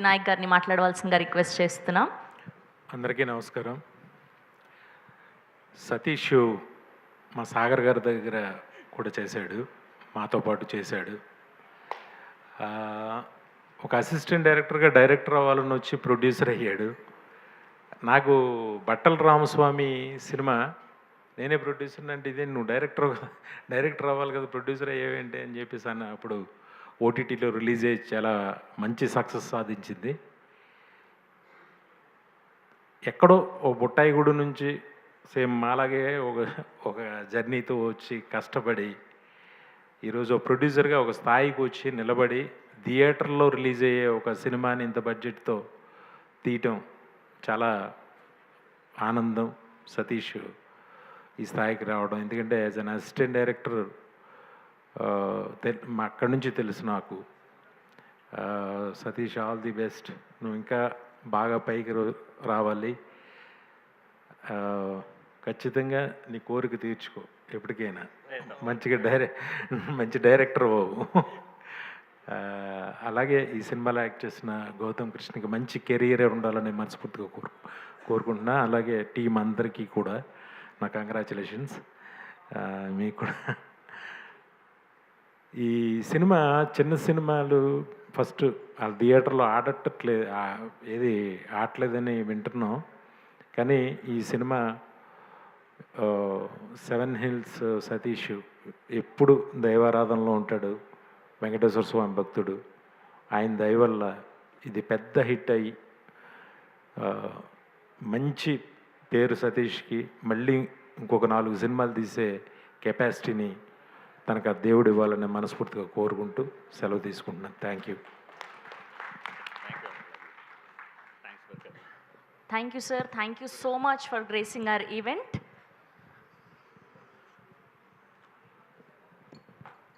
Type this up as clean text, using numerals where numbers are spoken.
నాయక్ గారిని మాట్లాడవలసిందిగా రిక్వెస్ట్ చేస్తున్నాం. అందరికీ నమస్కారం. సతీష్ మా సాగర్ గారి దగ్గర కూడా చేశాడు, మాతో పాటు చేశాడు. ఒక అసిస్టెంట్ డైరెక్టర్గా డైరెక్టర్ అవ్వాలని వచ్చి ప్రొడ్యూసర్ అయ్యాడు. నాకు బట్టల రామస్వామి సినిమా నేనే ప్రొడ్యూసర్ అంటే ఇదే నువ్వు డైరెక్టర్ అవ్వాలి కదా, ప్రొడ్యూసర్ అయ్యేవేంటి అని చెప్పేసి అన్న. అప్పుడు ఓటీటీలో రిలీజ్ అయ్యి చాలా మంచి సక్సెస్ సాధించింది. ఎక్కడో ఓ బుట్టాయిగూడు నుంచి సేమ్ మాలాగే ఒక ఒక జర్నీతో వచ్చి కష్టపడి ఈరోజు ఒక ప్రొడ్యూసర్గా ఒక స్థాయికి వచ్చి నిలబడి థియేటర్లో రిలీజ్ అయ్యే ఒక సినిమాని ఇంత బడ్జెట్తో తీయటం చాలా ఆనందం. సతీష్ ఈ స్థాయికి రావడం, ఎందుకంటే యాజ్ అన్ అసిస్టెంట్ డైరెక్టర్ అక్కడి నుంచి తెలుసు నాకు. Satish, all the best. నువ్వు ఇంకా బాగా పైకి రావాలి. ఖచ్చితంగా నీ కోరిక తీర్చుకో ఎప్పటికైనా. మంచి డైరెక్టర్ బాబు. అలాగే ఈ సినిమాలో యాక్ట్ చేసిన గౌతమ్ కృష్ణకి మంచి కెరీర్ ఉండాలని మనస్ఫూర్తిగా కోరుకుంటున్నా. అలాగే టీం అందరికీ కూడా నా కంగ్రాచులేషన్స్. మీకు కూడా ఈ సినిమా చిన్న సినిమాలు ఫస్ట్ ఆ థియేటర్లో ఆడట్లేదని వింటున్నాం. కానీ ఈ సినిమా సెవెన్ హిల్స్ సతీష్ ఎప్పుడు దైవారాధనలో ఉంటాడు, వెంకటేశ్వర స్వామి భక్తుడు. ఆయన దయ వల్ల ఇది పెద్ద హిట్ అయ్యి మంచి పేరు సతీష్కి, మళ్ళీ ఇంకొక 4 సినిమాలు తీసే కెపాసిటీని తనకు ఆ దేవుడు ఇవ్వాలని మనస్ఫూర్తిగా కోరుకుంటూ సెలవు తీసుకుంటున్నాను. Thank you. Thank you, sir. Thank you so much for gracing our event.